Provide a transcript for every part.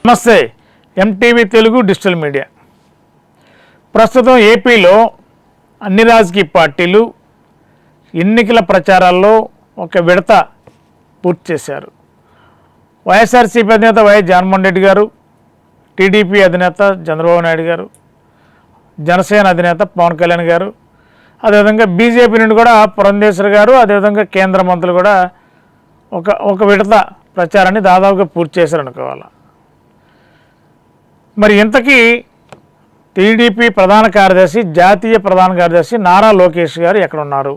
నమస్తే. MTV Telugu digital media. ప్రస్తుతం ఏపీలో అన్ని రాజకీయ పార్టీలు ఎన్నికల ప్రచారాల్లో ఒక విడత పూర్తి చేశారు. వైఎస్ఆర్సీపీ అధినేత వైఎస్ జగన్మోహన్ రెడ్డి గారు, టీడీపీ అధినేత చంద్రబాబు నాయుడు గారు, జనసేన అధినేత పవన్ కళ్యాణ్ గారు, అదేవిధంగా బీజేపీ నుండి కూడా పురంధేశ్వర్ గారు, అదేవిధంగా కేంద్ర మంత్రులు కూడా ఒక విడత ప్రచారాన్ని దాదాపుగా పూర్తి చేశారనుకోవాలి. మరి ఇంతకీ టీడీపీ ప్రధాన కార్యదర్శి, జాతీయ ప్రధాన కార్యదర్శి నారా లోకేష్ గారు ఎక్కడ ఉన్నారు?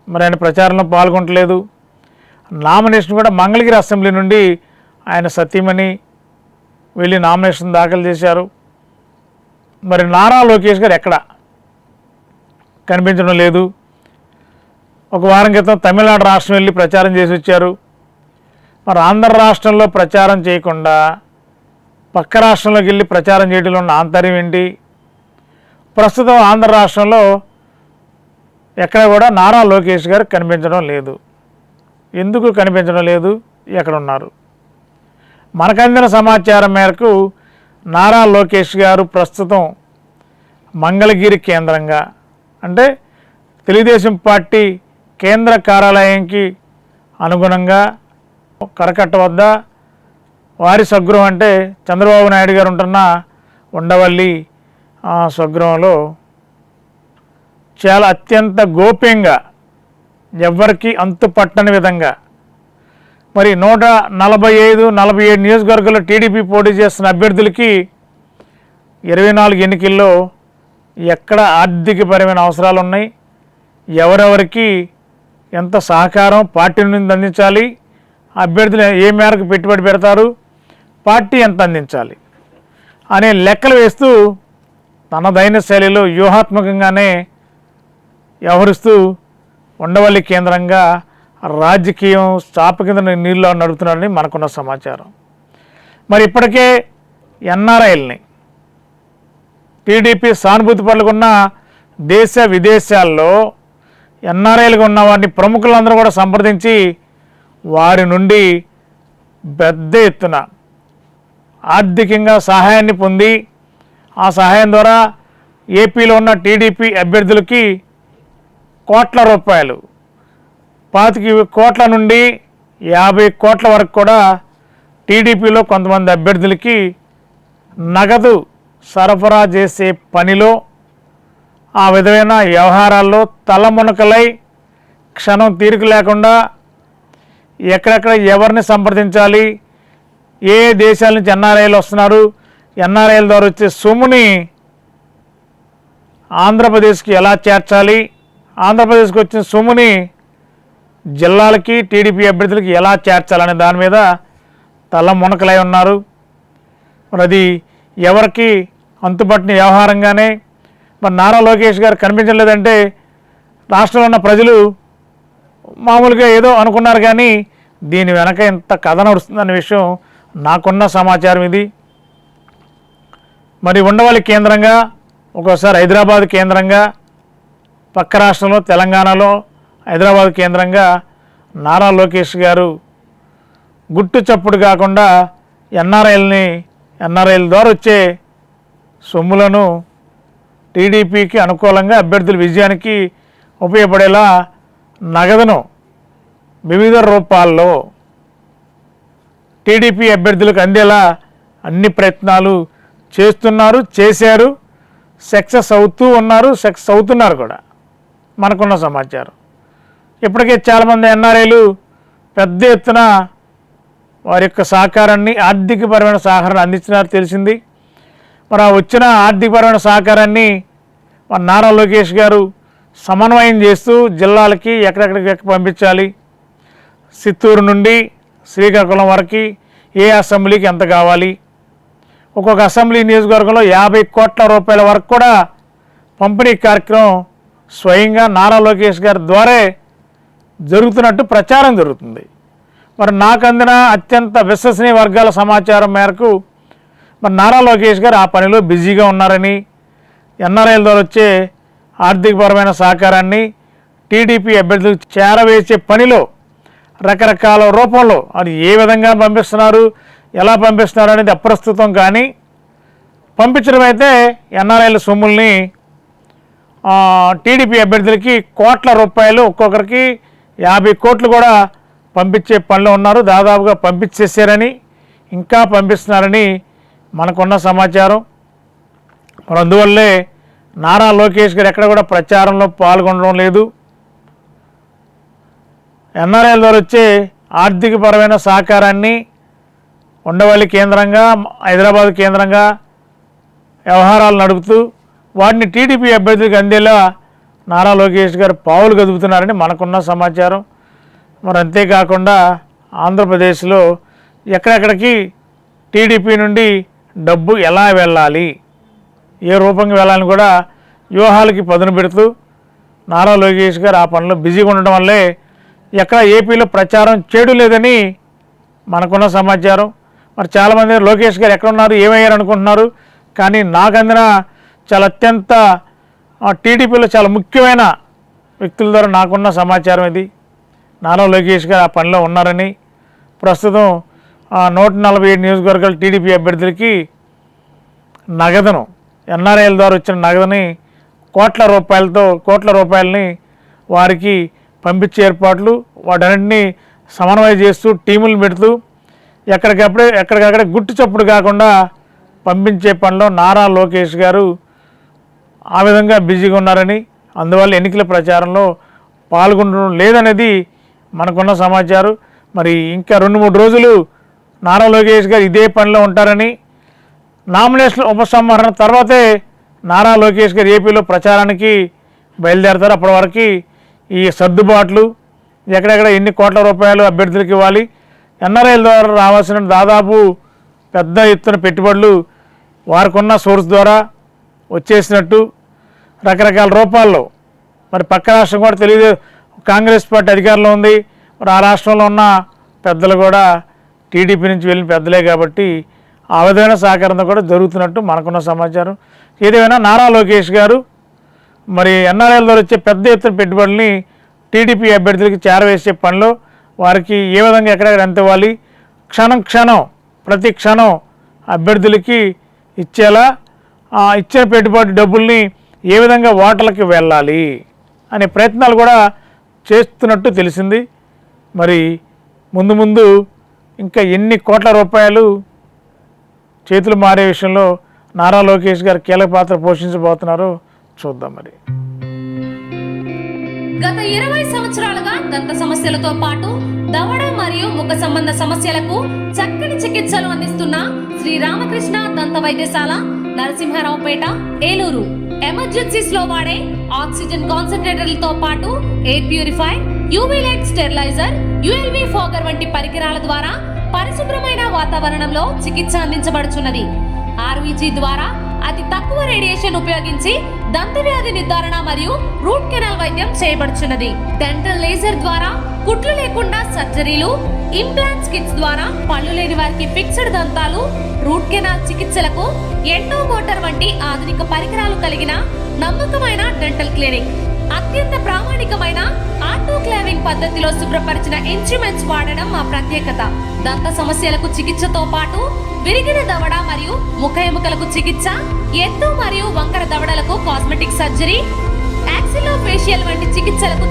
మరి ఆయన ప్రచారంలో పాల్గొనట్లేదు. నామినేషన్ కూడా మంగళగిరి అసెంబ్లీ నుండి ఆయన సతీమణి వెళ్ళి నామినేషన్ దాఖలు చేశారు. మరి నారా లోకేష్ గారు ఎక్కడ కనిపించడం లేదు. ఒక వారం క్రితం తమిళనాడు రాష్ట్రం వెళ్ళి ప్రచారం చేసి వచ్చారు. మరి ఆంధ్ర రాష్ట్రంలో ప్రచారం చేయకుండా పక్క రాష్ట్రంలోకి వెళ్ళి ప్రచారం చేయడంలో ఉన్న ఆంతర్యం ఏంటి? ప్రస్తుతం ఆంధ్ర రాష్ట్రంలో ఎక్కడ కూడా నారా లోకేష్ గారు కనిపించడం లేదు. ఎందుకు కనిపించడం లేదు? ఎక్కడ ఉన్నారు? మనకు అందిన సమాచారం మేరకు నారా లోకేష్ గారు ప్రస్తుతం మంగళగిరి కేంద్రంగా, అంటే తెలుగుదేశం పార్టీ కేంద్ర కార్యాలయానికి అనుగుణంగా కరకట్ట వద్ద వారి స్వగృహం, అంటే చంద్రబాబు నాయుడు గారు ఉంటున్న ఉండవల్లి స్వగృహంలో చాలా అత్యంత గోప్యంగా, ఎవ్వరికీ అంతుపట్టని విధంగా, మరి 145-47 నియోజకవర్గాల్లో టీడీపీ పోటీ చేస్తున్న అభ్యర్థులకి 24 ఎన్నికల్లో ఎక్కడ ఆర్థికపరమైన అవసరాలు ఉన్నాయి, ఎవరెవరికి ఎంత సహకారం పార్టీ నుండి అందించాలి, అభ్యర్థులు ఏ మేరకు పెట్టుబడి పెడతారు, పార్టీ ఎంత అందించాలి అనే లెక్కలు వేస్తూ తనదైన శైలిలో వ్యూహాత్మకంగానే వ్యవహరిస్తూ ఉండవల్లి కేంద్రంగా రాజకీయం చాప కింద నీళ్ళు నడుపుతున్నారని మనకున్న సమాచారం. మరి ఇప్పటికే ఎన్ఆర్ఐల్ని, టీడీపీ సానుభూతి పరులుకున్న దేశ విదేశాల్లో ఎన్ఆర్ఐలుగా ఉన్న వారిని ప్రముఖులందరూ కూడా సంప్రదించి వారి నుండి పెద్ద ఎత్తున ఆర్థికంగా సహాయాన్ని పొంది, ఆ సహాయం ద్వారా ఏపీలో ఉన్న టీడీపీ అభ్యర్థులకి కోట్ల రూపాయలు, 25 కోట్ల నుండి 50 కోట్ల వరకు కూడా టీడీపీలో కొంతమంది అభ్యర్థులకి నగదు సరఫరా చేసే పనిలో, ఆ విధమైన వ్యవహారాల్లో తలమునకలై క్షణం తీరిక లేకుండా ఎక్కడెక్కడ ఎవరిని సంప్రదించాలి, ఏ దేశాల నుంచి ఎన్ఆర్ఐలు వస్తున్నారు, ఎన్ఆర్ఐల ద్వారా వచ్చే సొమ్ముని ఆంధ్రప్రదేశ్కి ఎలా చేర్చాలి, ఆంధ్రప్రదేశ్కి వచ్చిన సొమ్ముని జిల్లాలకి టీడీపీ అభ్యర్థులకి ఎలా చేర్చాలనే దాని మీద తల మునకలై ఉన్నారు. మరి అది ఎవరికి అంతుపట్టని వ్యవహారంగానే మరి నారా లోకేష్ గారు కనిపించలేదంటే రాష్ట్రంలో ఉన్న ప్రజలు మామూలుగా ఏదో అనుకున్నారు, కానీ దీని వెనక ఎంత కథ నడుస్తుందనే విషయం నాకున్న సమాచారం ఇది. మరి ఉండవల్లి కేంద్రంగా, ఒక్కోసారి హైదరాబాద్ కేంద్రంగా, పక్క రాష్ట్రంలో తెలంగాణలో హైదరాబాద్ కేంద్రంగా నారా లోకేష్ గారు గుట్టు చప్పుడు కాకుండా ఎన్ఆర్ఐల ద్వారా వచ్చే సొమ్ములను టీడీపీకి అనుకూలంగా అభ్యర్థుల విజయానికి ఉపయోగపడేలా నగదును వివిధ రూపాల్లో టీడీపీ అభ్యర్థులకు అందేలా అన్ని ప్రయత్నాలు చేస్తున్నారు, చేశారు, సక్సెస్ అవుతున్నారు కూడా మనకున్న సమాచారం. ఇప్పటికే చాలామంది ఎన్ఆర్ఐలు పెద్ద ఎత్తున వారి యొక్క సహకారాన్ని, ఆర్థికపరమైన సహకారాన్ని అందించినారు తెలిసింది. మరి ఆ వచ్చిన ఆర్థికపరమైన సహకారాన్ని మన నారా లోకేష్ గారు సమన్వయం చేస్తూ జిల్లాలకి ఎక్కడెక్కడికి పంపించాలి, చిత్తూరు నుండి శ్రీకాకుళం వరకు ఏ అసెంబ్లీకి ఎంత కావాలి, ఒక్కొక్క అసెంబ్లీ నియోజకవర్గంలో 50 కోట్ల రూపాయల వరకు కూడా పంపిణీ కార్యక్రమం స్వయంగా నారా లోకేష్ గారి ద్వారా జరుగుతున్నట్టు ప్రచారం జరుగుతుంది. మరి నాకు అందిన అత్యంత విశ్వసనీయ వర్గాల సమాచారం మేరకు మరి నారా లోకేష్ గారు ఆ పనిలో బిజీగా ఉన్నారని, ఎన్ఆర్ఐల ద్వారా వచ్చే ఆర్థికపరమైన సహకారాన్ని టీడీపీ అభ్యర్థులకు చేరవేసే పనిలో రకరకాల రూపంలో అది ఏ విధంగా పంపిస్తున్నారు, ఎలా పంపిస్తున్నారు అనేది అప్రస్తుతం. కానీ పంపించడం అయితే ఎన్ఆర్ఐల సొమ్ముల్ని టీడీపీ అభ్యర్థులకి కోట్ల రూపాయలు, ఒక్కొక్కరికి 50 కోట్లు కూడా పంపించే పనిలో ఉన్నారు. దాదాపుగా పంపించేసారని, ఇంకా పంపిస్తున్నారని మనకున్న సమాచారం. మరి అందువల్లే నారా లోకేష్ గారు ఎక్కడ కూడా ప్రచారంలో పాల్గొనడం లేదు. ఎన్ఆర్ఐల ద్వారా వచ్చే ఆర్థికపరమైన సహకారాన్ని ఉండవల్లి కేంద్రంగా, హైదరాబాద్ కేంద్రంగా వ్యవహారాలు నడుపుతూ వాటిని టీడీపీ అభ్యర్థులకు అందేలా నారా లోకేష్ గారు పావులు కదుపుతున్నారని మనకున్న సమాచారం. మరి అంతేకాకుండా ఆంధ్రప్రదేశ్లో ఎక్కడెక్కడికి టీడీపీ నుండి డబ్బు ఎలా వెళ్ళాలి, ఏ రూపంగా వెళ్ళాలని కూడా వ్యూహాలకి పదును పెడుతూ నారా లోకేష్ గారు ఆ పనిలో బిజీగా ఉండడం వల్లే ఎక్కడ ఏపీలో ప్రచారం చేయడం లేదని మనకున్న సమాచారం. మరి చాలామంది లోకేష్ గారు ఎక్కడ ఉన్నారు, ఏమయ్యారు అనుకుంటున్నారు. కానీ నాకు అందిన చాలా అత్యంత టీడీపీలో చాలా ముఖ్యమైన వ్యక్తుల ద్వారా నాకున్న సమాచారం ఇది. నారా లోకేష్ గారు ఆ పనిలో ఉన్నారని, ప్రస్తుతం 147 నియోజకవర్గాల టీడీపీ అభ్యర్థులకి నగదును, ఎన్ఆర్ఐల ద్వారా వచ్చిన నగదుని కోట్ల రూపాయలని వారికి పంపించే ఏర్పాట్లు, వాటన్నింటినీ సమన్వయం చేస్తూ టీములు పెడుతూ ఎక్కడికక్కడే గుట్టు చప్పుడు కాకుండా పంపించే పనిలో నారా లోకేష్ గారు ఆ విధంగా బిజీగా ఉన్నారని, అందువల్ల ఎన్నికల ప్రచారంలో పాల్గొనడం లేదనేది మనకున్న సమాచారం. మరి ఇంకా 2-3 రోజులు నారా లోకేష్ గారు ఇదే పనిలో ఉంటారని, నామినేషన్ ఉపసంహరణ తర్వాతే నారా లోకేష్ గారు ఏపీలో ప్రచారానికి బయలుదేరతారు. అప్పటి వరకు ఈ సర్దుబాట్లు, ఎక్కడెక్కడ ఎన్ని కోట్ల రూపాయలు అభ్యర్థులకు ఇవ్వాలి, ఎన్ఆర్ఐల ద్వారా రావాల్సిన దాదాపు పెద్ద ఎత్తున పెట్టుబడులు వారికి ఉన్న సోర్స్ ద్వారా వచ్చేసినట్టు రకరకాల రూపాల్లో. మరి పక్క రాష్ట్రం కూడా తెలియదు, కాంగ్రెస్ పార్టీ అధికారంలో ఉంది. మరి ఆ రాష్ట్రంలో ఉన్న పెద్దలు కూడా టీడీపీ నుంచి వెళ్ళిన పెద్దలే కాబట్టి ఆ విధమైన సహకారంతో కూడా జరుగుతున్నట్టు మనకున్న సమాచారం. ఏదేమైనా నారా లోకేష్ గారు మరి ఎన్ఆర్ఐల ద్వారా వచ్చే పెద్ద ఎత్తున పెట్టుబడుల్ని టీడీపీ అభ్యర్థులకి చేరవేసే పనిలో వారికి ఏ విధంగా ఎక్కడెక్కడ ఎంత ఇవ్వాలి, ప్రతి క్షణం అభ్యర్థులకి ఇచ్చేలా ఇచ్చిన పెట్టుబడి డబ్బుల్ని ఏ విధంగా ఓటర్లకి వెళ్ళాలి అనే ప్రయత్నాలు కూడా చేస్తున్నట్టు తెలిసింది. మరి ముందు ఇంకా ఎన్ని కోట్ల రూపాయలు చేతులు మారే విషయంలో నారా లోకేష్ గారు కీలక పాత్ర పోషించబోతున్నారో చూద్దాం. మరి గత 20 సంవత్సరాలుగా దంత సమస్యలతో పాటు దవడ మరియు ముఖ సంబంధ సమస్యలకు చక్కని చికిత్సలు అందిస్తున్న శ్రీ రామకృష్ణ దంత వైద్యశాల, నరసింహారావుపేట, ఏలూరు. ఎమర్జెన్సీస్ లో వాడే ఆక్సిజన్ కాన్సంట్రేటర్లతో పాటు air purifier, UV light steriliser, ULV fogger వంటి పరికరాల ద్వారా పరిశుభ్రమైన వాతావరణంలో చికిత్స అందించబడుచున్నది. ఆర్వీజీ ద్వారా అతి తక్కువ రేడియేషన్ ఉపయోగించి దంత వ్యాధి నిర్ధారణ మరియు రూట్ కెనాల్ వైద్యం చేయబడుచున్నది. డెంటల్ లేజర్ ద్వారా కుట్లు లేకుండా సర్జరీలు, ఇంప్లాంట్స్ కిట్స్ ద్వారా పళ్ళు లేని వారికి ఫిక్స్డ్ దంతాలు, రూట్ కెనాల్ చికిత్సలకు ఎండో మోటార్ వంటి ఆధునిక పరికరాలు కలిగిన నమ్మకమైన డెంటల్ క్లినిక్. అత్యంత ప్రామాణికమైన ఆటోక్లావింగ్ పద్ధతిలో శుభ్రపరిచిన ఇన్స్ట్రుమెంట్స్ వాడడం మా ప్రత్యేకత. దంత సమస్యలకు చికిత్సతో పాటు విరిగిన దవడ మరియు ముఖ ఎముకలకు చికిత్స, ఎత్తు మరియు వంకర దవడలకు కాస్మెటిక్ సర్జరీ, యాక్సిలోఫేషియల్ వంటి చికిత్సలకు